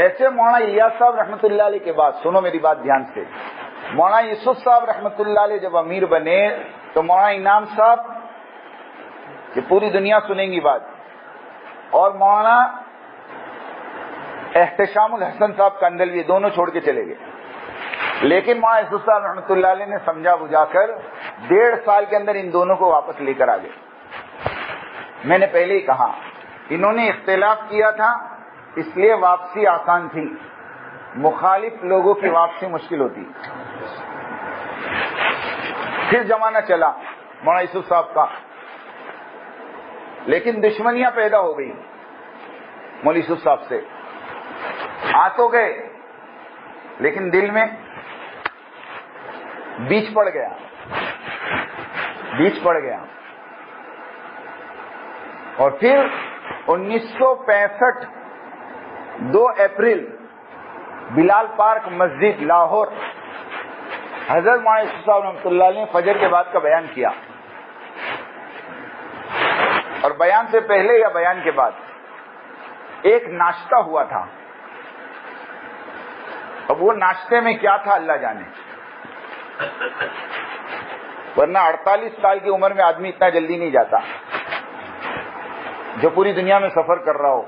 ایسے مولانا الیاس صاحب رحمۃ اللہ علیہ کے بعد، سنو میری بات دھیان سے، مولانا یوسف صاحب رحمۃ اللہ علیہ جب امیر بنے تو مولانا انعام صاحب، یہ پوری دنیا سنیں گی بات، اور مولانا احتشام الحسن صاحب کندلوی دونوں چھوڑ کے چلے گئے. لیکن مولانا یوسف صاحب رحمۃ اللہ علیہ نے سمجھا بجھا کر 1.5 سال کے اندر ان دونوں کو واپس لے کر آ گئے. میں نے پہلے ہی کہا انہوں نے اختلاف کیا تھا اس لیے واپسی آسان تھی، مخالف لوگوں کی واپسی مشکل ہوتی. پھر زمانہ چلا مولانا یوسف صاحب کا، لیکن دشمنیاں پیدا ہو گئی مولانا یوسف صاحب سے. آ تو گئے لیکن دل میں بیچ پڑ گیا. اور پھر 1965 2 اپریل بلال پارک مسجد لاہور، حضرت مولانا یوسف صاحب رحمۃ اللہ علیہ نے فجر کے بعد کا بیان کیا، اور بیان سے پہلے یا بیان کے بعد ایک ناشتہ ہوا تھا. اب وہ ناشتے میں کیا تھا اللہ جانے، ورنہ 48 سال کی عمر میں آدمی اتنا جلدی نہیں جاتا جو پوری دنیا میں سفر کر رہا ہو.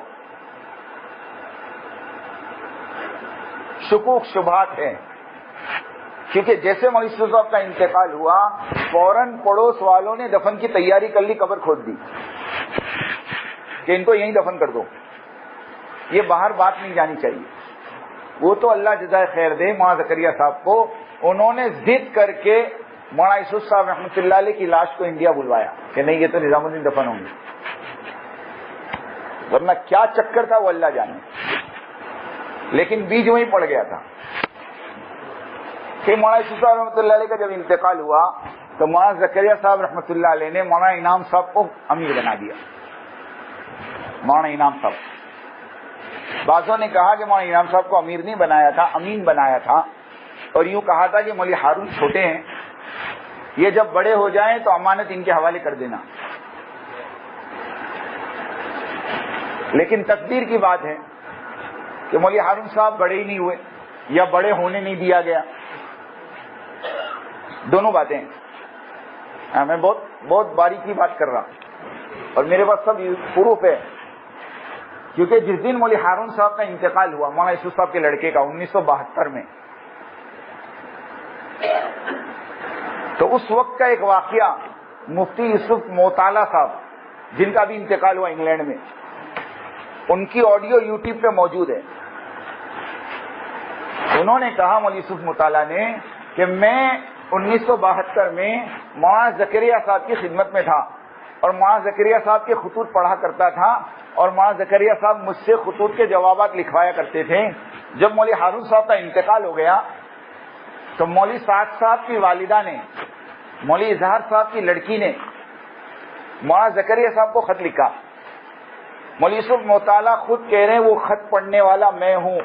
شکوک شبہات ہیں، کیونکہ جیسے مولانا یوسف صاحب کا انتقال ہوا فوراً پڑوس والوں نے دفن کی تیاری کر لی، قبر کھود دی کہ ان کو یہیں دفن کر دو، یہ باہر بات نہیں جانی چاہیے. وہ تو اللہ جزائے خیر دے مولانا زکریا صاحب کو، انہوں نے ضد کر کے مولانا یوسف صاحب رحمۃ اللہ علیہ کی لاش کو انڈیا بلوایا کہ نہیں یہ تو نظام الدین دفن ہوں گے، ورنہ کیا چکر تھا وہ اللہ جانے. لیکن بیج وہیں پڑ گیا تھا کہ مولانا یوسف صاحب رحمۃ اللہ علیہ کا جب انتقال ہوا تو مولانا زکریا صاحب رحمۃ اللہ علیہ نے مولانا انعام صاحب کو امیر بنا دیا. مولانا انعام صاحب، بعضوں نے کہا کہ مولانا انعام صاحب کو امیر نہیں بنایا تھا، امین بنایا تھا، اور یوں کہا تھا کہ مولوی ہارون چھوٹے ہیں، یہ جب بڑے ہو جائیں تو امانت ان کے حوالے کر دینا. لیکن تقدیر کی بات ہے کہ مولوی ہارون صاحب بڑے ہی نہیں ہوئے یا بڑے ہونے نہیں دیا گیا. دونوں باتیں میں بہت باریکی بات کر رہا ہوں اور میرے پاس سب پروف ہے. کیونکہ جس دن مولوی ہارون صاحب کا انتقال ہوا مولانا یوسف صاحب کے لڑکے کا 1972 میں، تو اس وقت کا ایک واقعہ مفتی یوسف موطالعہ صاحب جن کا بھی انتقال ہوا انگلینڈ میں، ان کی آڈیو یوٹیوب پہ موجود ہے. انہوں نے کہا مولوی یوسف موطالعہ نے کہ میں 1972 میں مولانا زکریا صاحب کی خدمت میں تھا اور مولانا زکریا صاحب کے خطوط پڑھا کرتا تھا اور مولانا زکریا صاحب مجھ سے خطوط کے جوابات لکھوایا کرتے تھے. جب مولوی ہارون صاحب کا انتقال ہو گیا تو مولوی سعد صاحب کی والدہ نے، مولوی اظہار صاحب کی لڑکی نے مولانا زکریا صاحب کو خط لکھا. مولوی یوسف موطالعہ خود کہہ رہے ہیں وہ خط پڑھنے والا میں ہوں،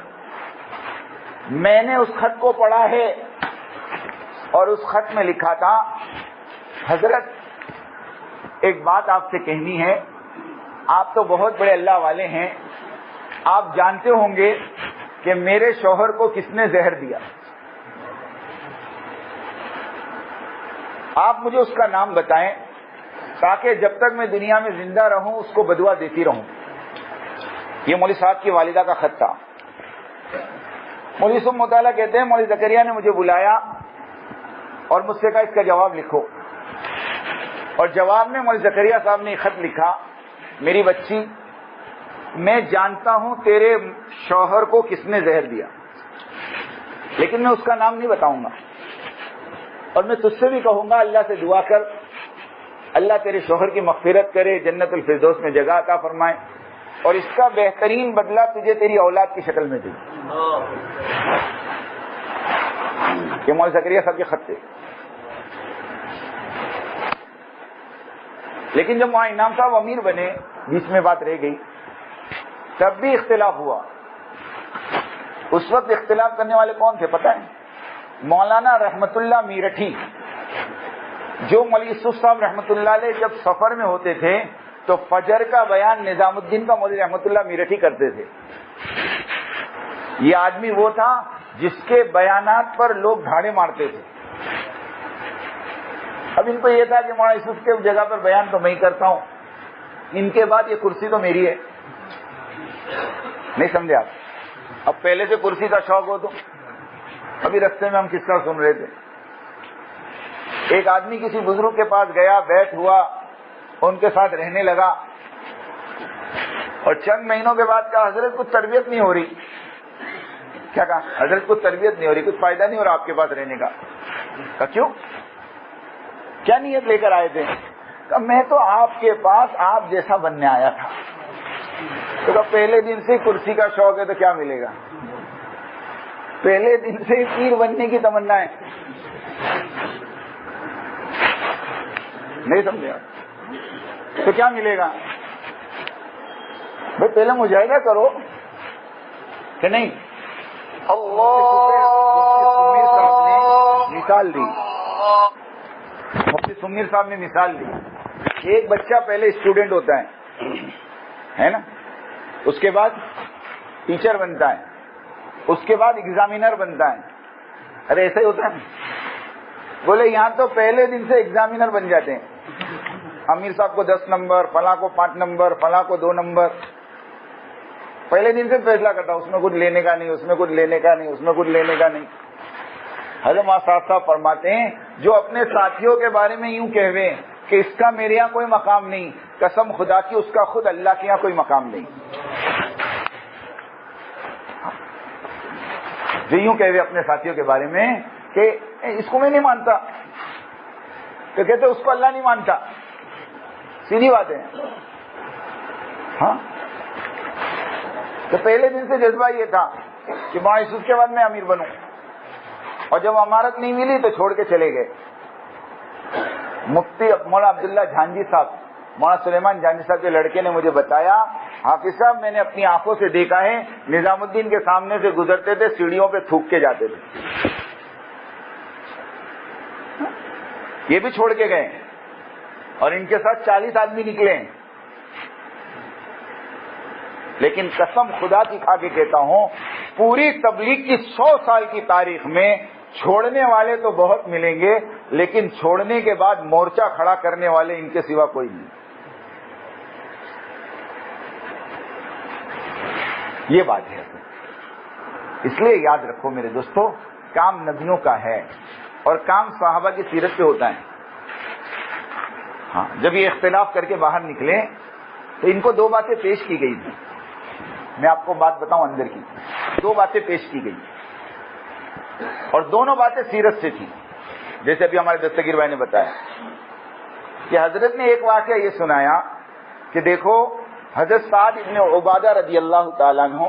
میں نے اس خط کو پڑھا ہے اور اس خط میں لکھا تھا حضرت ایک بات آپ سے کہنی ہے، آپ تو بہت بڑے اللہ والے ہیں، آپ جانتے ہوں گے کہ میرے شوہر کو کس نے زہر دیا، آپ مجھے اس کا نام بتائیں تاکہ جب تک میں دنیا میں زندہ رہوں اس کو بدعا دیتی رہوں. یہ مولوی صاحب کی والدہ کا خط تھا. مولوی یوسف موطالعہ کہتے ہیں مولوی زکریا نے مجھے بلایا اور مجھ سے کہا اس کا جواب لکھو، اور جواب میں مولوی زکریا صاحب نے خط لکھا، میری بچی میں جانتا ہوں تیرے شوہر کو کس نے زہر دیا، لیکن میں اس کا نام نہیں بتاؤں گا، اور میں تجھ سے بھی کہوں گا اللہ سے دعا کر اللہ تیرے شوہر کی مغفرت کرے، جنت الفردوس میں جگہ عطا فرمائے، اور اس کا بہترین بدلہ تجھے تیری اولاد کی شکل میں دے. یہ مولوی زکریا صاحب کے خط تھے. لیکن جب وہاں انعام صاحب امیر بنے، بیچ میں بات رہ گئی، تب بھی اختلاف ہوا. اس وقت اختلاف کرنے والے کون تھے پتہ ہے؟ مولانا رحمت اللہ میرٹھی، جو مولوی یوسف صاحب رحمت اللہ علیہ جب سفر میں ہوتے تھے تو فجر کا بیان نظام الدین کا مولوی رحمت اللہ میرٹھی کرتے تھے. یہ آدمی وہ تھا جس کے بیانات پر لوگ دھاڑے مارتے تھے. اب ان کو یہ تھا کہ مولانا یوسف کے جگہ پر بیان تو میں ہی کرتا ہوں, ان کے بعد یہ کرسی تو میری ہے. نہیں سمجھے آپ؟ اب پہلے سے کرسی کا شوق ہو تو ابھی رستے میں ہم کس کا سن رہے تھے, ایک آدمی کسی بزرگ کے پاس گیا, بیٹھ ہوا, ان کے ساتھ رہنے لگا, اور چند مہینوں کے بعد کہا حضرت کچھ تربیت نہیں ہو رہی. کیا کہا؟ حضرت کچھ تربیت نہیں ہو رہی, کچھ فائدہ نہیں ہو رہا آپ کے پاس رہنے کا. کہا کیوں؟ کیا نیت لے کر آئے تھے؟ کہا میں تو آپ کے پاس آپ جیسا بننے آیا تھا. تو کہا پہلے دن سے کرسی کا شوق ہے تو کیا ملے گا؟ پہلے دن سے پیر بننے کی تمنا ہے. نہیں سمجھے آپ؟ تو کیا ملے گا بھائی؟ پہلے مجاہدہ کرو کہ نہیں. سمیر صاحب نے مثال دی, مفتی سمیر صاحب نے مثال دی. ایک بچہ پہلے اسٹوڈنٹ ہوتا ہے نا, اس کے بعد ٹیچر بنتا ہے, اس کے بعد ایگزامینر بنتا ہے. ارے ایسا ہی ہوتا ہے. بولے یہاں تو پہلے دن سے ایگزامینر بن جاتے ہیں. امیر صاحب کو 10 نمبر, فلاں کو 5 نمبر, فلاں کو 2 نمبر. پہلے دن سے فیصلہ کرتا, اس میں کچھ لینے کا نہیں, اس میں کچھ لینے کا نہیں, اس میں کچھ لینے کا نہیں. حضرت صاحب فرماتے ہیں جو اپنے ساتھیوں کے بارے میں یوں کہوے کہ اس کا میرے یہاں کوئی مقام نہیں, قسم خدا کی اس کا خود اللہ کے یہاں کوئی مقام نہیں. جو یوں کہوے اپنے ساتھیوں کے بارے میں کہ اس کو میں نہیں مانتا, تو کہتے اس کو اللہ نہیں مانتا. سیدھی بات ہے. ہاں, تو پہلے دن سے جذبہ یہ تھا کہ مولانا یوسف کے بعد میں امیر بنوں, اور جب امارت نہیں ملی تو چھوڑ کے چلے گئے. مفتی مولانا عبداللہ جھانجی صاحب, مولانا سلیمان جھانجی صاحب کے لڑکے نے مجھے بتایا, حافظ صاحب میں نے اپنی آنکھوں سے دیکھا ہے نظام الدین کے سامنے سے گزرتے تھے, سیڑھیوں پہ تھوک کے جاتے تھے. یہ بھی چھوڑ کے گئے, اور ان کے ساتھ 40 آدمی نکلے. لیکن قسم خدا کی کھا کے کہتا ہوں, پوری تبلیغ کی 100 سال کی تاریخ میں چھوڑنے والے تو بہت ملیں گے, لیکن چھوڑنے کے بعد مورچہ کھڑا کرنے والے ان کے سوا کوئی نہیں. یہ بات ہے. اس لیے یاد رکھو میرے دوستو, کام نبیوں کا ہے اور کام صحابہ کی سیرت پہ ہوتا ہے. ہاں, جب یہ اختلاف کر کے باہر نکلے تو ان کو 2 باتیں پیش کی گئی تھی. میں آپ کو بات بتاؤں اندر کی, 2 باتیں پیش کی گئی, اور دونوں باتیں سیرت سے تھی. جیسے ابھی ہمارے دستگیر بھائی نے بتایا کہ حضرت نے ایک واقعہ یہ سنایا کہ دیکھو حضرت سعد ابن عبادہ رضی اللہ تعالیٰ عنہ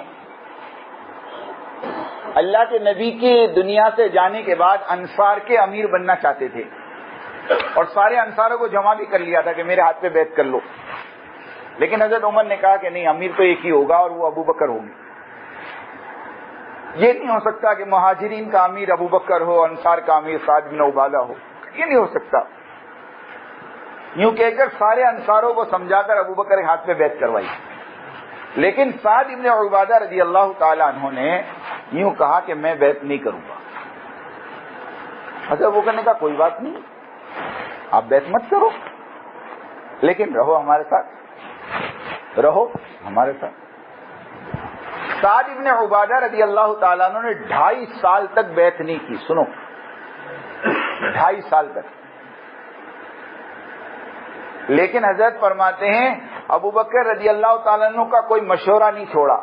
اللہ کے نبی کی دنیا سے جانے کے بعد انصار کے امیر بننا چاہتے تھے, اور سارے انصاروں کو جمع بھی کر لیا تھا کہ میرے ہاتھ پہ بیعت کر لو. لیکن حضرت عمر نے کہا کہ نہیں, امیر تو ایک ہی ہوگا اور وہ ابو بکر ہوں گے. یہ نہیں ہو سکتا کہ مہاجرین کا امیر ابو بکر ہو, انصار کا امیر سعد بن عبادہ ہو. یہ نہیں ہو سکتا. یوں کہہ کر سارے انصاروں کو سمجھا کر ابو بکر کے ہاتھ پہ بیعت کروائی. لیکن سعد ابن عبادہ رضی اللہ تعالیٰ عنہ نے یوں کہا کہ میں بیعت نہیں کروں گا. حضرت ابو بکر نے کہا کوئی بات نہیں, آپ بیعت مت کرو, لیکن رہو ہمارے ساتھ, رہو ہمارے ساتھ. سعد ابن عبادہ رضی اللہ تعالیٰ عنہ نے 2.5 سال تک بیعت نہیں کی. سنو, 2.5 سال تک. لیکن حضرت فرماتے ہیں ابو بکر رضی اللہ تعالیٰ عنہ کا کوئی مشورہ نہیں چھوڑا,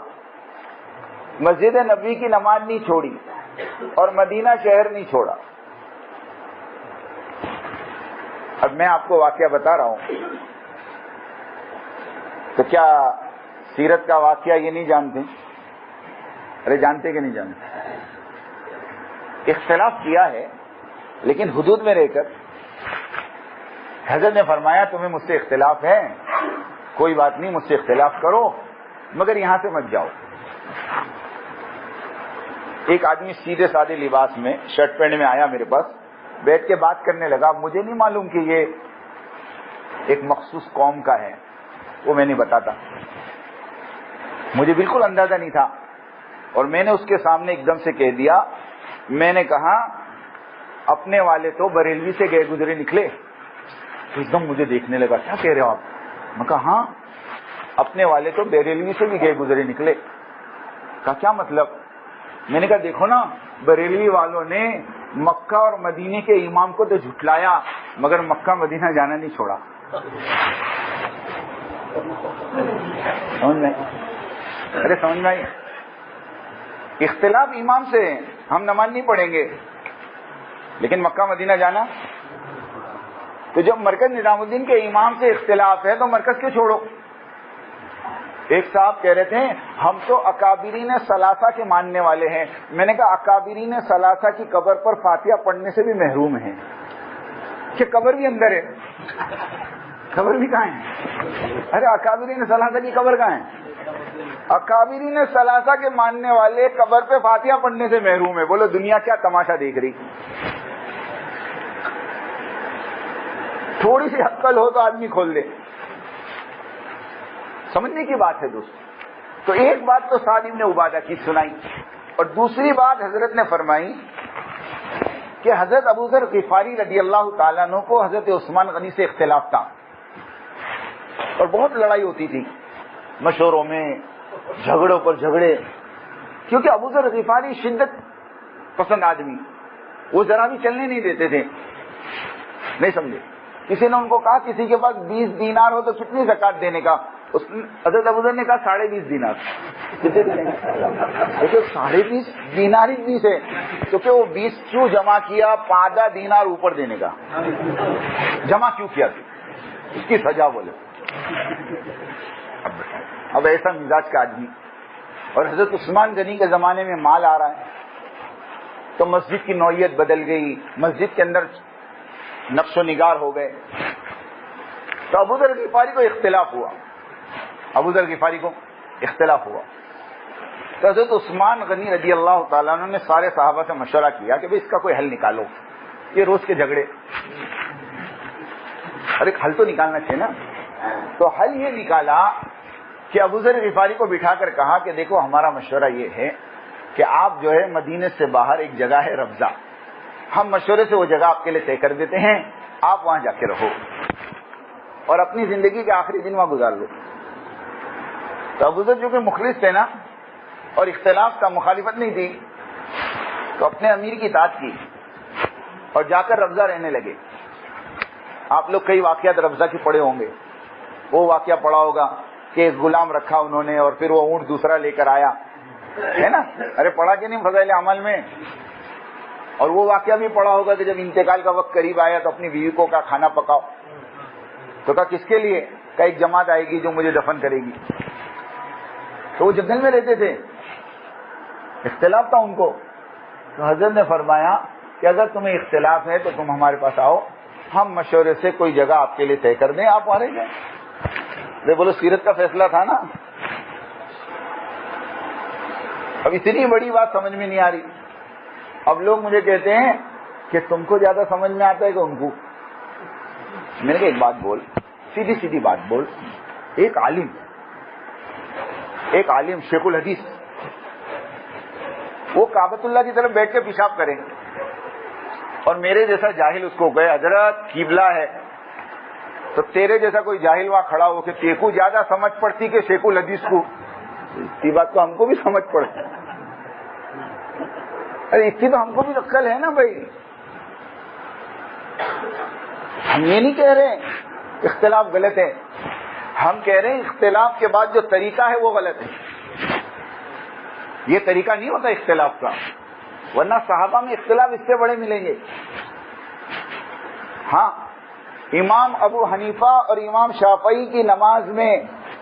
مسجد نبی کی نماز نہیں چھوڑی, اور مدینہ شہر نہیں چھوڑا. اب میں آپ کو واقعہ بتا رہا ہوں, تو کیا سیرت کا واقعہ یہ نہیں جانتے؟ ارے جانتے کہ نہیں جانتے؟ اختلاف کیا ہے لیکن حدود میں رہ کر. حضرت نے فرمایا تمہیں مجھ سے اختلاف ہے, کوئی بات نہیں, مجھ سے اختلاف کرو, مگر یہاں سے مت جاؤ. ایک آدمی سیدھے سادے لباس میں شرٹ پہننے میں آیا میرے پاس, بیٹھ کے بات کرنے لگا. مجھے نہیں معلوم کہ یہ ایک مخصوص قوم کا ہے, وہ میں نہیں بتاتا. مجھے بالکل اندازہ نہیں تھا اور میں نے اس کے سامنے ایک دم سے کہہ دیا. میں نے کہا اپنے والے تو بریلوی سے گئے گزرے نکلے. تو ایک دم مجھے دیکھنے لگا, کیا کہہ رہے ہو آپ؟ میں کہا ہاں, اپنے والے تو بریلوی سے بھی گئے گزرے نکلے. کہا کیا مطلب؟ میں نے کہا دیکھو نا, بریلوی والوں نے مکہ اور مدینے کے امام کو تو جھٹلایا مگر مکہ مدینہ جانا نہیں چھوڑا. سمجھ میں؟ ارے سمجھ میں آئی؟ اختلاف امام سے ہے, ہم نماز نہیں پڑھیں گے لیکن مکہ مدینہ جانا. تو جب مرکز نظام الدین کے امام سے اختلاف ہے تو مرکز کیوں چھوڑو؟ ایک صاحب کہہ رہے تھے ہم تو اکابرین ثلاثہ کے ماننے والے ہیں. میں نے کہا اکابرین ثلاثہ کی قبر پر فاتحہ پڑھنے سے بھی محروم ہیں کہ قبر بھی اندر ہے. قبر بھی کہاں ہے؟ ارے اکابرین ثلاثہ کی قبر کہاں ہے؟ اکابرین ثلاثہ کے ماننے والے قبر پہ فاتحہ پڑھنے سے محروم ہے. بولو دنیا کیا تماشا دیکھ رہی؟ تھوڑی سی عقل ہو تو آدمی کھول دے. سمجھنے کی بات ہے دوست. تو ایک بات تو سعد ابن عبادہ کی سنائی اور دوسری بات حضرت نے فرمائی کہ حضرت ابو ذر غفاری رضی اللہ تعالیٰ عنہ کو حضرت عثمان غنی سے اختلاف تھا اور بہت لڑائی ہوتی تھی, مشوروں میں جھگڑوں پر جھگڑے, کیونکہ ابو ذر غفاری شدت پسند آدمی, وہ ذرا بھی چلنے نہیں دیتے تھے. نہیں سمجھے؟ کسی نے ان کو کہا کسی کے پاس 20 دینار ہو تو کتنی زکات دینے کا؟ حضرت ابو ذر نے کہا 20.5 دینار. کتنے دیں گے؟ 20.5 دینار ہی 20 ہے تو کہ وہ 20 کیوں جمع کیا؟ 5 دینار اوپر دینے کا جمع کیوں کیا تھی؟ اس کی سزا بولے. اب ایسا مزاج کا آدمی, اور حضرت عثمان غنی کے زمانے میں مال آ رہا ہے تو مسجد کی نوعیت بدل گئی, مسجد کے اندر نقش و نگار ہو گئے. تو ابو ذر غفاری کو اختلاف ہوا, تو حضرت عثمان غنی رضی اللہ تعالیٰ عنہ نے سارے صحابہ سے مشورہ کیا کہ بھئی اس کا کوئی حل نکالو, یہ روز کے جھگڑے, ارے حل تو نکالنا چاہیے نا. تو حل یہ نکالا کہ ابو ذر غفاری کو بٹھا کر کہا کہ دیکھو ہمارا مشورہ یہ ہے کہ آپ جو ہے مدینے سے باہر ایک جگہ ہے ربضہ, ہم مشورے سے وہ جگہ آپ کے لیے طے کر دیتے ہیں, آپ وہاں جا کے رہو اور اپنی زندگی کے آخری دن وہاں گزار لو. تو ابو ذر جو کہ مخلص تھے نا اور اختلاف کا مخالفت نہیں تھی تو اپنے امیر کی اطاعت کی اور جا کر ربضہ رہنے لگے. آپ لوگ کئی واقعات ربضہ کی پڑھے ہوں گے. وہ واقعہ پڑھا ہوگا کہ ایک غلام رکھا انہوں نے اور پھر وہ اونٹ دوسرا لے کر آیا, ہے نا؟ ارے پڑھا کہ نہیں فضائل اعمال میں؟ اور وہ واقعہ بھی پڑھا ہوگا کہ جب انتقال کا وقت قریب آیا تو اپنی بیوی کو کہا کھانا پکاؤ, تو کہا کس کے لیے؟ کہ ایک جماعت آئے گی جو مجھے دفن کرے گی. تو وہ جنگل میں رہتے تھے, اختلاف تھا ان کو. تو حضرت نے فرمایا کہ اگر تمہیں اختلاف ہے تو تم ہمارے پاس آؤ, ہم مشورے سے کوئی جگہ آپ کے لیے طے کر دیں, آپ وہاں رہ جائیں. بولو سیرت کا فیصلہ تھا نا. اب اتنی بڑی بات سمجھ میں نہیں آ رہی. اب لوگ مجھے کہتے ہیں کہ تم کو زیادہ سمجھ میں آتا ہے کہ ان کو. میں نے کہا ایک بات بول, سیدھی سیدھی بات بول. ایک عالم شیخ الحدیث وہ کعبۃ اللہ کی طرف بیٹھ کے پیشاب کریں اور میرے جیسا جاہل اس کو کہے حضرت قبلہ ہے, تو تیرے جیسا کوئی جاہل وہاں کھڑا ہو کہ تیکو زیادہ سمجھ پڑتی کہ شیخ الحدیث کو. اسی بات تو ہم کو بھی سمجھ پڑتی. ارے اس کی تو ہم کو بھی عقل ہے نا بھائی. ہم یہ نہیں کہہ رہے اختلاف غلط ہے, ہم کہہ رہے ہیں اختلاف کے بعد جو طریقہ ہے وہ غلط ہے. یہ طریقہ نہیں ہوتا اختلاف کا, ورنہ صحابہ میں اختلاف اس سے بڑے ملیں گے. ہاں, امام ابو حنیفہ اور امام شافعی کی نماز میں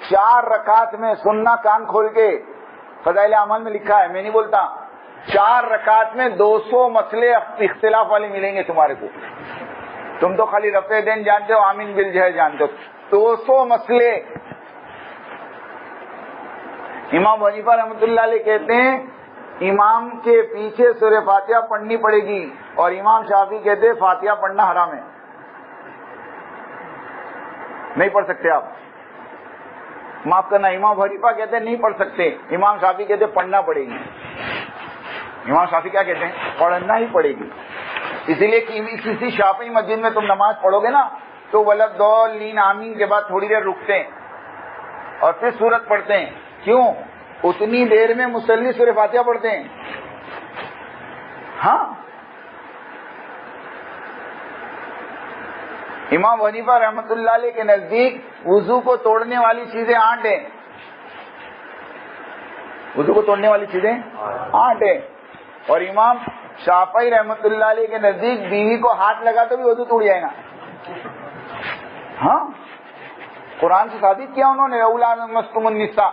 4 رکعت میں سننا کان کھول کے, فضائل اعمال میں لکھا ہے, میں نہیں بولتا, 4 رکعت میں 200 مسئلے اختلاف والے ملیں گے تمہارے کو. تم تو خالی رفع دین جانتے ہو, آمین بالجہر جانتے ہو, 200 مسئلے. امام حنیفہ رحمۃ اللہ علیہ کہتے ہیں امام کے پیچھے سورہ فاتحہ پڑھنی پڑے گی, اور امام شافعی کہتے ہیں فاتحہ پڑھنا حرام ہے, نہیں پڑھ سکتے آپ. معاف کرنا، امام حنیفہ کہتے ہیں نہیں پڑھ سکتے، امام شافعی کہتے ہیں پڑھنا پڑے گی۔ امام شافعی کیا کہتے ہیں؟ پڑھنا ہی پڑے گی۔ اسی لیے کہ کسی شافعی مسجد میں تم نماز پڑھو گے نا تو ولضالین آمین کے بعد تھوڑی دیر رکتے ہیں اور پھر سورت پڑھتے ہیں۔ کیوں؟ اتنی دیر میں مصلی سورہ فاتحہ پڑھتے ہیں۔ ہاں، امام حنیفہ رحمۃ اللہ علیہ کے نزدیک وضو کو توڑنے والی چیزیں 8 ہیں۔ وضو کو توڑنے والی چیزیں 8 ہیں، اور امام شافعی رحمۃ اللہ علیہ کے نزدیک بیوی کو ہاتھ لگا تو بھی وضو ٹوٹ جائے گا۔ ہاں، قرآن سے ثابت کیا انہوں نے، اولا مستم النساء،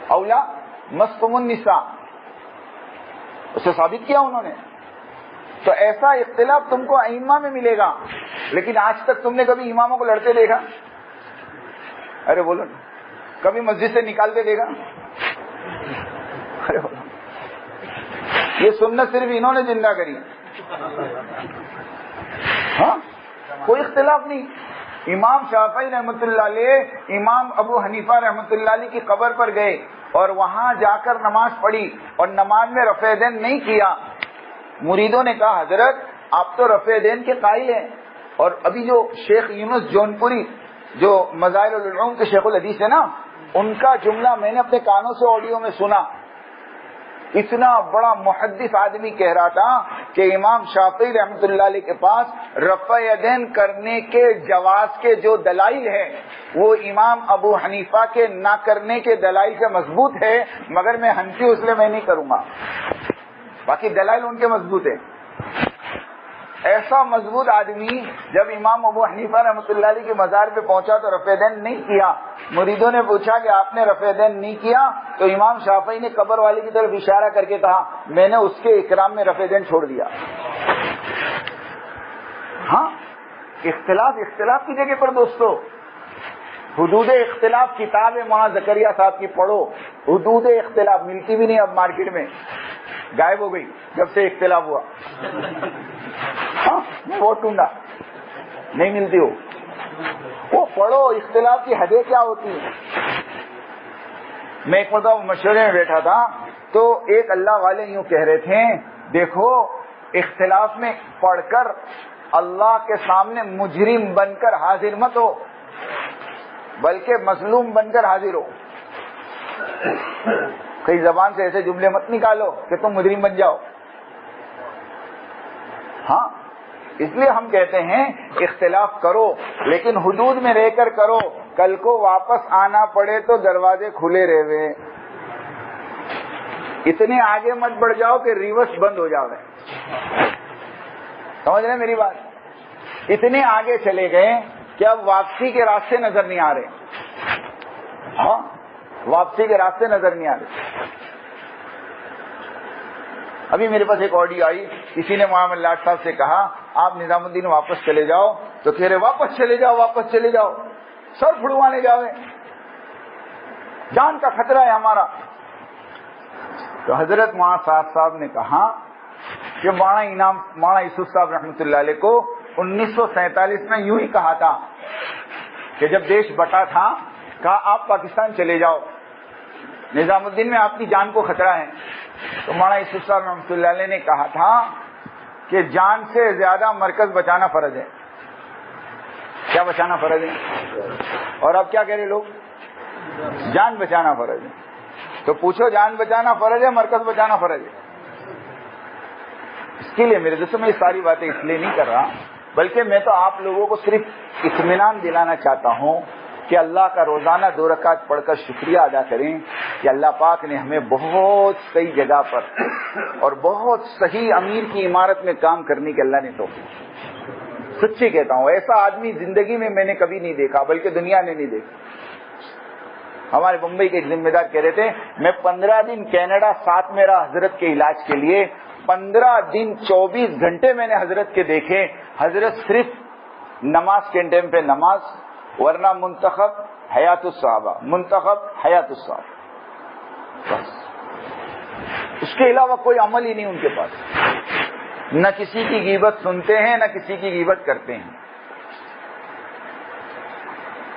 اولا مستم النساء، اسے ثابت کیا انہوں نے۔ تو ایسا اختلاف تم کو ائمہ میں ملے گا، لیکن آج تک تم نے کبھی اماموں کو لڑتے دیکھا؟ ارے بولو، کبھی مسجد سے نکالتے دیکھا؟ ارے بولو، یہ سنت صرف انہوں نے زندہ کری۔ ہاں، کوئی اختلاف نہیں۔ امام شافعی رحمۃ اللہ علیہ امام ابو حنیفہ رحمۃ اللہ علیہ کی قبر پر گئے اور وہاں جا کر نماز پڑھی اور نماز میں رفع دین نہیں کیا۔ مریدوں نے کہا حضرت آپ تو رفع دین کے قائل ہیں، اور ابھی جو شیخ یونس جونپوری جو مظاہر العلوم کے شیخ الحدیث ہے نا، ان کا جملہ میں نے اپنے کانوں سے آڈیو میں سنا۔ اتنا بڑا محدث آدمی کہہ رہا تھا کہ امام شافعی رحمۃ اللہ علیہ کے پاس رفع یدین کرنے کے جواز کے جو دلائل ہیں وہ امام ابو حنیفہ کے نہ کرنے کے دلائل سے مضبوط ہے، مگر میں حنفی اس لیے میں نہیں کروں گا، باقی دلائل ان کے مضبوط ہیں۔ ایسا مضبوط آدمی جب امام ابو حنیفہ رحمۃ اللہ علیہ کے مزار پہ پہنچا تو رفع دین نہیں کیا۔ مریدوں نے پوچھا کہ آپ نے رفع دین نہیں کیا؟ تو امام شافعی نے قبر والے کی طرف اشارہ کر کے کہا میں نے اس کے اکرام میں رفع دین چھوڑ دیا۔ ہاں، اختلاف کی جگہ پر دوستو، حدود اختلاف کتاب مولانا زکریا صاحب کی پڑھو۔ حدود اختلاف ملتی بھی نہیں اب مارکیٹ میں، غائب ہو گئی جب سے اختلاف ہوا۔ ہاں، ووٹ ڈھونڈا نہیں ملتی ہو، وہ پڑھو اختلاف کی حدیں کیا ہوتی ہیں۔ میں ایک مرتبہ مشورے میں بیٹھا تھا تو ایک اللہ والے یوں کہہ رہے تھے دیکھو اختلاف میں پڑھ کر اللہ کے سامنے مجرم بن کر حاضر مت ہو، بلکہ مظلوم بن کر حاضر ہو۔ کئی زبان سے ایسے جملے مت نکالو کہ تم مجرم بن جاؤ۔ ہاں، اس لیے ہم کہتے ہیں اختلاف کرو لیکن حدود میں رہ کر کرو، کل کو واپس آنا پڑے تو دروازے کھلے رہے، اتنے آگے مت بڑھ جاؤ کہ ریورس بند ہو جاوے۔ سمجھ رہے میری بات؟ اتنے آگے چلے گئے کہ اب واپسی کے راستے نظر نہیں آ رہے۔ ہاں، واپسی کے راستے نظر نہیں آ رہے۔ ابھی میرے پاس ایک آڈیو آئی، کسی نے محمد لاٹ صاحب سے کہا آپ نظام الدین واپس چلے جاؤ، تو کہہ رہے واپس چلے جاؤ واپس چلے جاؤ، سر پھڑوانے جاوے، جان کا خطرہ ہے ہمارا۔ تو حضرت مولانا صاحب نے کہا کہ مولانا یوسف صاحب رحمۃ اللہ علیہ کو 1947 میں یوں ہی کہا تھا کہ جب دیش بٹا تھا، کہا آپ پاکستان چلے جاؤ، نظام الدین میں آپ کی جان کو خطرہ ہے۔ تو مولانا یوسف صاحب رحمۃ اللہ علیہ نے کہا تھا کہ جان سے زیادہ مرکز بچانا فرض ہے۔ کیا بچانا فرض ہے؟ اور اب کیا کہہ رہے لوگ؟ جان بچانا فرض ہے۔ تو پوچھو جان بچانا فرض ہے مرکز بچانا فرض ہے؟ اس کے لیے میرے دوستوں میں یہ ساری باتیں اس لیے نہیں کر رہا، بلکہ میں تو آپ لوگوں کو صرف اطمینان دلانا چاہتا ہوں کہ اللہ کا روزانہ 2 رکعت پڑھ کر شکریہ ادا کریں کہ اللہ پاک نے ہمیں بہت صحیح جگہ پر اور بہت صحیح امیر کی عمارت میں کام کرنے کے اللہ نے توفیق۔ سچی کہتا ہوں، ایسا آدمی زندگی میں نے کبھی نہیں دیکھا، بلکہ دنیا نے نہیں دیکھا۔ ہمارے بمبئی کے ایک ذمہ دار کہہ رہے تھے میں 15 دن کینیڈا ساتھ میں رہا حضرت کے علاج کے لیے، 15 دن 24 گھنٹے میں نے حضرت کے دیکھے، حضرت صرف نماز کے ٹائم پہ نماز، ورنہ منتخب حیات الصحابہ، منتخب حیات الصحابہ، بس اس کے علاوہ کوئی عمل ہی نہیں ان کے پاس۔ نہ کسی کی غیبت سنتے ہیں نہ کسی کی غیبت کرتے ہیں،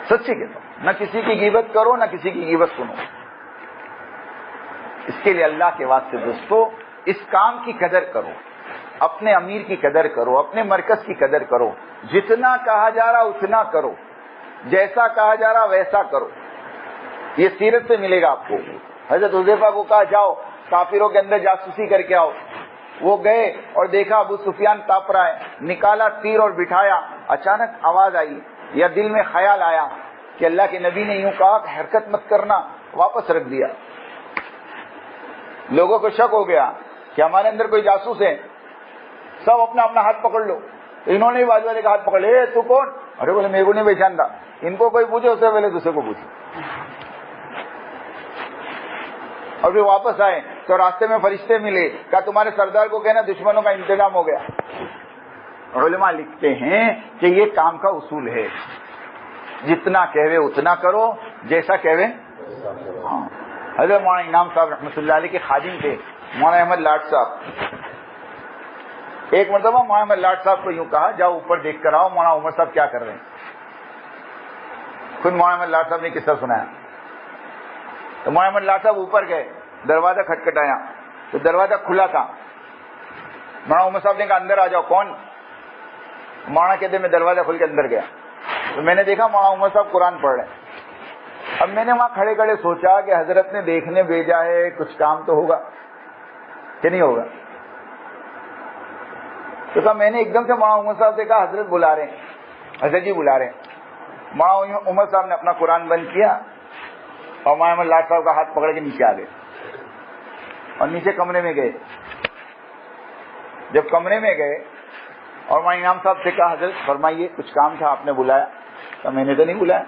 سچی کہتا ہوں، نہ کسی کی غیبت کرو نہ کسی کی غیبت سنو. اس کے لیے اللہ کے واسطے دوستو اس کام کی قدر کرو، اپنے امیر کی قدر کرو، اپنے مرکز کی قدر کرو. جتنا کہا جا رہا اتنا کرو، جیسا کہا جا رہا ویسا کرو. یہ سیرت سے ملے گا آپ کو. حضرت حذیفہ کو کہا جاؤ کافروں کے اندر جاسوسی کر کے آؤ. وہ گئے اور دیکھا ابو سفیان تاپ رہا ہے، نکالا تیر اور بٹھایا. اچانک آواز آئی یا دل میں خیال آیا کہ اللہ کے نبی نے یوں کہا کہ حرکت مت کرنا، واپس رکھ دیا. لوگوں کو شک ہو گیا کہ ہمارے اندر کوئی جاسوس ہے، سب اپنا اپنا ہاتھ پکڑ لو. انہوں نے باجو والے کا ہاتھ پکڑ لے. تو کون؟ ارے بولے میرے کو نہیں پہچانتا. ان کو کوئی پوچھے اس سے پہلے دوسرے کو پوچھے. اور پھر واپس آئے تو راستے میں فرشتے ملے، کہا تمہارے سردار کو کہنا دشمنوں کا انتظام ہو گیا. علماء لکھتے ہیں کہ یہ کام کا اصول ہے، جتنا کہوے اتنا کرو، جیسا کہوے. حضرت مولانا انعام صاحب رحمۃ اللہ علیہ کے خادم تھے مولانا احمد لاٹ صاحب. ایک مرتبہ مولانا احمد لاٹ صاحب کو یوں کہا جاؤ اوپر دیکھ کر آؤ مولانا عمر صاحب کیا کر رہے ہیں. خود مولانا احمد لاٹ صاحب نے قصہ سنایا. تو مولانا احمد لاٹ صاحب اوپر گئے، دروازہ کھٹکھٹایا تو دروازہ کھلا تھا. مولانا عمر صاحب نے کہا اندر آ جاؤ. کون؟ مولانا کہتے میں دروازہ کھل کے اندر گیا تو میں نے دیکھا مولانا عمر صاحب قرآن پڑھ رہے ہیں. اب میں نے وہاں کھڑے کھڑے سوچا کہ حضرت نے دیکھنے بھیجا ہے، کچھ کام تو ہوگا کہ نہیں ہوگا. تو کہا میں نے ایک دم سے مولانا عمر صاحب سے کہا حضرت بلا رہے ہیں، حضرت جی بلا رہے ہیں. مولانا عمر صاحب نے اپنا قرآن بند کیا اور مولانا احمد لاٹ صاحب کا ہاتھ پکڑ کے نیچے آ گئے اور نیچے کمرے میں گئے. جب کمرے میں گئے اور مولانا انعام صاحب سے کہا حضرت فرمائیے کچھ کام تھا آپ نے بلایا. کہا میں نے تو نہیں بلایا.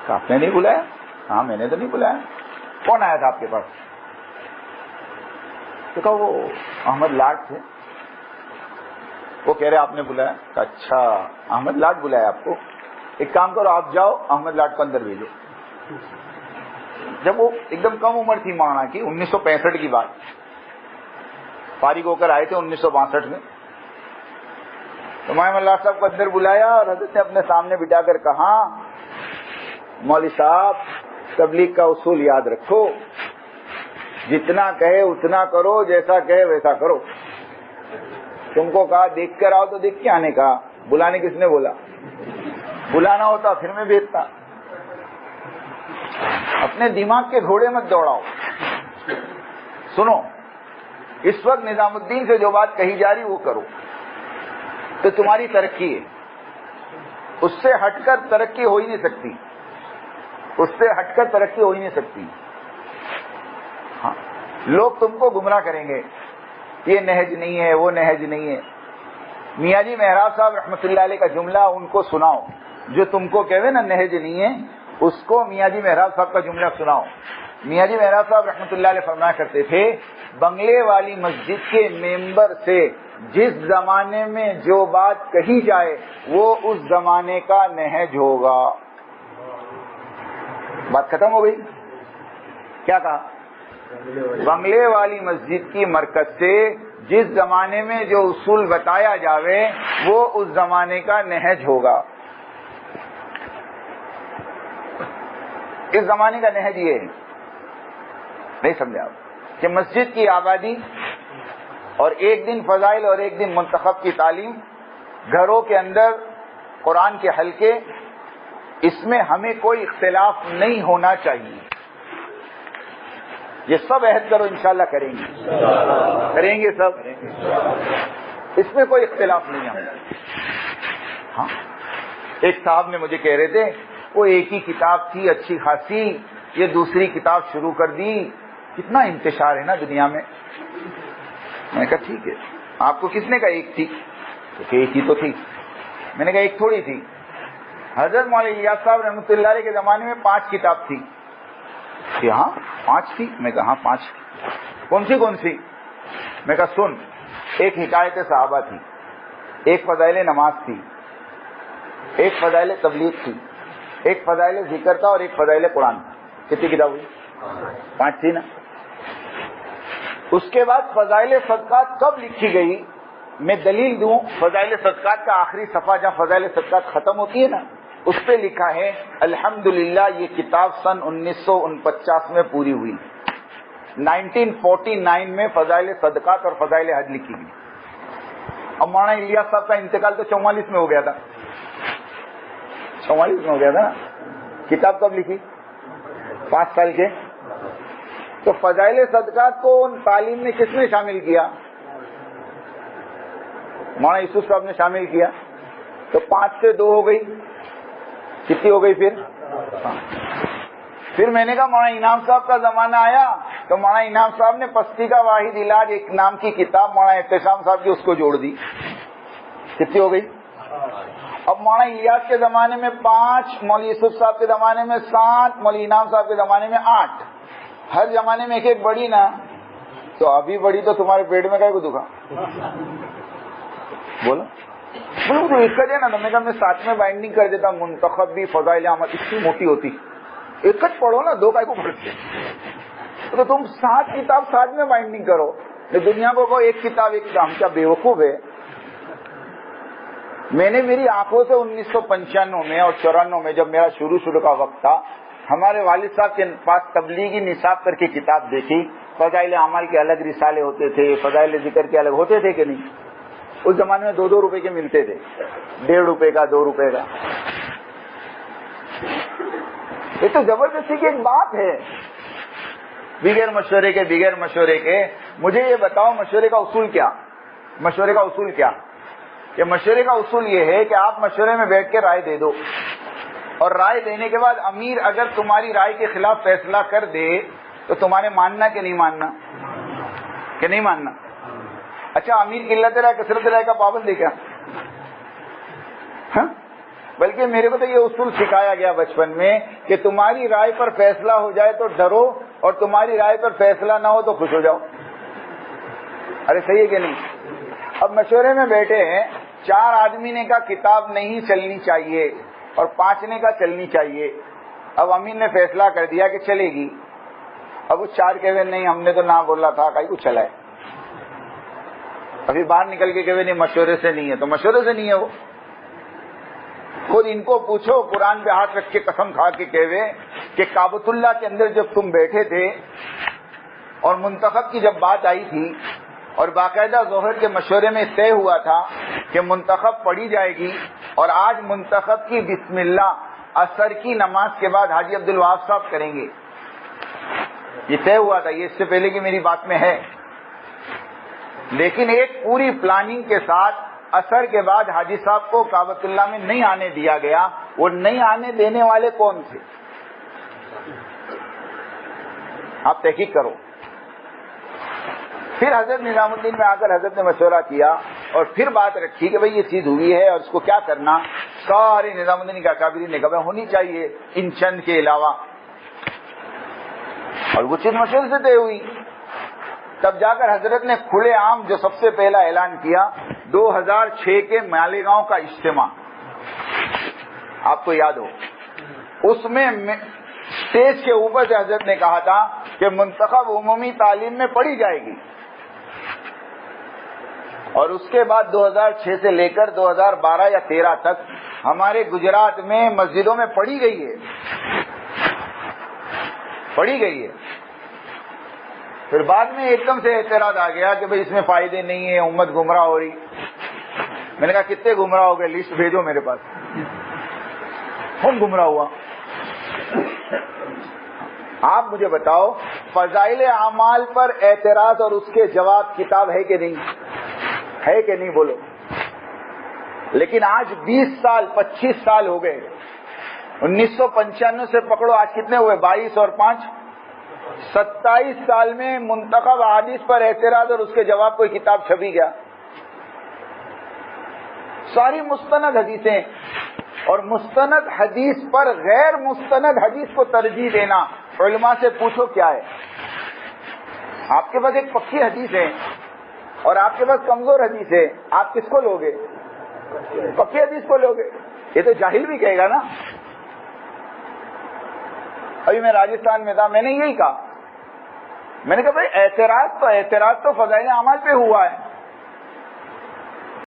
کہا آپ نے نہیں بلایا؟ ہاں میں نے تو نہیں بلایا. کون آیا تھا آپ کے پاس؟ تو کہا وہ احمد لاٹ تھے، وہ کہہ رہے آپ نے بلایا. کہا اچھا احمد لاٹ بلایا آپ کو، ایک کام کرو آپ جاؤ احمد لاٹ کو اندر بھیجو. جب وہ ایک دم کم عمر تھی مولانا کی، 1965 کی بات، فارغ ہو کر آئے تھے 1962 میں. تو مولانا اللہ صاحب کو اندر بلایا اور حضرت نے اپنے سامنے بٹھا کر کہا مولوی صاحب تبلیغ کا اصول یاد رکھو، جتنا کہے اتنا کرو، جیسا کہے ویسا کرو. تم کو کہا دیکھ کر آؤ تو دیکھ کے آنے کا، بلانے کس نے بولا؟ بلانا ہوتا پھر میں بھیجتا. اپنے دماغ کے گھوڑے مت دوڑاؤ. سنو اس وقت نظام الدین سے جو بات کہی جا رہی وہ کرو تو تمہاری ترقی ہے. اس سے ہٹ کر ترقی ہو ہی نہیں سکتی، اس سے ہٹ کر ترقی ہو ہی نہیں سکتی. ہاں لوگ تم کو گمراہ کریں گے، یہ نہج نہیں ہے وہ نہج نہیں ہے. میاں جی مہراب صاحب رحمۃ اللہ علیہ کا جملہ ان کو سناؤ جو تم کو کہے نا نہج نہیں ہے، اس کو میاں جی مہراب صاحب کا جملہ سناؤ. میاں جی مہراب صاحب رحمۃ اللہ علیہ فرمایا کرتے تھے بنگلے والی مسجد کے ممبر سے جس زمانے میں جو بات کہی جائے وہ اس زمانے کا نہج ہوگا. بات ختم ہو گئی. کیا کہا؟ بنگلے والی مسجد کی مرکز سے جس زمانے میں جو اصول بتایا جاوے وہ اس زمانے کا نہج ہوگا. اس زمانے کا نہج یہ ہے، نہیں سمجھا آپ کہ مسجد کی آبادی اور ایک دن فضائل اور ایک دن منتخب کی تعلیم، گھروں کے اندر قرآن کے حلقے، اس میں ہمیں کوئی اختلاف نہیں ہونا چاہیے. یہ سب عہد کرو انشاءاللہ کریں گے سب. اس میں کوئی اختلاف نہیں ہے. ہاں ایک صاحب نے مجھے کہہ رہے تھے وہ ایک ہی کتاب تھی اچھی خاصی، یہ دوسری کتاب شروع کر دی، کتنا انتشار ہے نا دنیا میں. میں نے کہا ٹھیک ہے، آپ کو کس نے کہا ایک تھی؟ کہ ایک ہی تو تھی. میں نے کہا ایک تھوڑی تھی، حضرت مولانا الیاس صاحب رحمۃ اللہ علیہ کے زمانے میں 5 کتاب تھی. کہ ہاں 5 تھی؟ میں کہا ہاں 5. کون سی؟ میں کہا سن، ایک حکایت صحابہ تھی، ایک فضائل نماز تھی، ایک فضائل تبلیغ تھی، ایک فضائل ذکر تھا اور ایک فضائل قرآن. کتنی کتاب ہوئی؟ 5 تھی نا. اس کے بعد فضائل صدقات کب لکھی گئی؟ میں دلیل دوں. فضائل صدقات کا آخری صفحہ جہاں فضائل صدقات ختم ہوتی ہے نا، اس پہ لکھا ہے الحمدللہ یہ کتاب سن 1949 میں پوری ہوئی. 1949 میں فضائل صدقات اور فضائل حج لکھی گئی. اب مولانا الیاس صاحب کا انتقال تو 44 میں ہو گیا تھا. 44 میں ہو گیا تھا نا. کتاب کب لکھی؟ 5 سال کے. تو فضائل صدقات کو ان تعلیم میں کس نے شامل کیا؟ مولانا یوسف صاحب نے شامل کیا. تو 5 سے 2 ہو گئی. کتنی ہو گئی پھر؟ پھر میں نے کہا مولانا انعام صاحب کا زمانہ آیا تو مولانا انعام صاحب نے پستی کا واحد علاج ایک نام کی کتاب مولانا احتشام صاحب کی اس کو جوڑ دی. کتنی ہو گئی؟ اب مولانا الیاس کے زمانے میں 5، مولوی یوسف صاحب کے زمانے میں 7، مولوی انعام صاحب کے زمانے میں 8. ہر زمانے میں ایک ایک بڑی نا. تو ابھی بڑی تو تمہارے پیٹ میں کیا کو دکھا بولو تو ایک کر نا. میں کہا میں 7 میں بائنڈنگ کر دیتا. منتخب بھی فضائل اعمال اتنی موٹی ہوتی. ایک کچھ پڑھو نا، 2 کو پڑھتے. تو تم 7 کتاب 7 میں بائنڈنگ کرو. دنیا کو ایک کتاب ایک کام. کیا بیوقوف ہے؟ میں نے میری آنکھوں سے 1995 میں اور 94 میں جب میرا شروع کا وقت تھا، ہمارے والد صاحب کے پاس تبلیغی نصاب کر کے کتاب دیکھی. فضائل اعمال کے الگ رسالے ہوتے تھے، فضائل ذکر کے الگ ہوتے تھے کہ نہیں؟ اس زمانے میں 2 روپے کے ملتے تھے. 1.5 روپے کا، 2 روپے کا. یہ تو زبردستی کی ایک بات ہے. بغیر مشورے کے مجھے یہ بتاؤ مشورے کا اصول کیا؟ مشورے کا اصول کیا؟ کہ مشورے کا اصول یہ ہے کہ آپ مشورے میں بیٹھ کے رائے دے دو، اور رائے دینے کے بعد امیر اگر تمہاری رائے کے خلاف فیصلہ کر دے تو تمہارے ماننا کہ نہیں ماننا؟ کہ نہیں ماننا؟ اچھا امیر قلت رائے کثرت رائے کا پابند ہے کیا؟ ہاں؟ بلکہ میرے کو تو یہ اصول سکھایا گیا بچپن میں کہ تمہاری رائے پر فیصلہ ہو جائے تو ڈرو، اور تمہاری رائے پر فیصلہ نہ ہو تو خوش ہو جاؤ. ارے صحیح ہے کہ نہیں؟ اب مشورے میں بیٹھے ہیں، 4 آدمی نے کہا کتاب نہیں چلنی چاہیے اور 5 نے کہا چلنی چاہیے. اب امین نے فیصلہ کر دیا کہ چلے گی. اب وہ 4 کہے نہیں ہم نے تو نہ بولا تھا، کہیں کو چلائے. ابھی باہر نکل کے کہے نہیں مشورے سے نہیں ہے، تو مشورے سے نہیں ہے. وہ خود ان کو پوچھو، قرآن پہ ہاتھ رکھ کے قسم کھا کے کہے کہ کعبۃ اللہ کے اندر جب تم بیٹھے تھے اور منتخب کی جب بات آئی تھی اور باقاعدہ ظہر کے مشورے میں طے ہوا تھا کہ منتخب پڑھی جائے گی، اور آج منتخب کی بسم اللہ عصر کی نماز کے بعد حاجی عبدالوہاب صاحب کریں گے. یہ طے ہوا تھا، یہ اس سے پہلے کی میری بات میں ہے. لیکن ایک پوری پلاننگ کے ساتھ عصر کے بعد حاجی صاحب کو کعبۃ اللہ میں نہیں آنے دیا گیا. وہ نہیں آنے دینے والے کون تھے؟ آپ تحقیق کرو. پھر حضرت نظام الدین میں آ کر حضرت نے مشورہ کیا اور پھر بات رکھی کہ بھئی یہ چیز ہوئی ہے اور اس کو کیا کرنا. سارے نظام الدین کے اکابرین نے کہا ہونی چاہیے ان چند کے علاوہ، اور وہ چیز مشورے سے طے ہوئی. تب جا کر حضرت نے کھلے عام جو سب سے پہلا اعلان کیا 2006 کے مالیگاؤں کا اجتماع، آپ کو یاد ہو، اس میں اسٹیج کے اوپر سے حضرت نے کہا تھا کہ منتخب عمومی تعلیم میں پڑھی جائے گی، اور اس کے بعد 2006 سے لے کر 2012 یا 13 تک ہمارے گجرات میں مسجدوں میں پڑھی گئی ہے. پھر بعد میں ایک دم سے اعتراض آ گیا کہ بھئی اس میں فائدے نہیں ہیں، امت گمراہ ہو رہی. میں نے کہا کتنے گمراہ ہو گئے، لسٹ بھیجو میرے پاس. کون گمراہ ہوا؟ آپ مجھے بتاؤ فضائل اعمال پر اعتراض اور اس کے جواب کتاب ہے کہ نہیں؟ ہے کہ نہیں بولو. لیکن آج 20 سال 25 سال ہو گئے. 1995 سے پکڑو، آج کتنے ہوئے؟ 22 اور 5 27 سال میں منتخب احادیث پر اعتراض اور اس کے جواب کوئی کتاب چھپی گیا؟ ساری مستند حدیثیں، اور مستند حدیث پر غیر مستند حدیث کو ترجیح دینا. علماء سے پوچھو کیا ہے. آپ کے پاس ایک پکی حدیث ہے اور آپ کے پاس کمزور حدیث ہے، آپ کس کو لوگے؟ پکی حدیث کو لوگے. یہ تو جاہل بھی کہے گا نا. ابھی میں راجستھان میں تھا، میں نے یہی کہا، میں نے کہا بھائی اعتراض تو فضائل اعمال پہ ہوا ہے،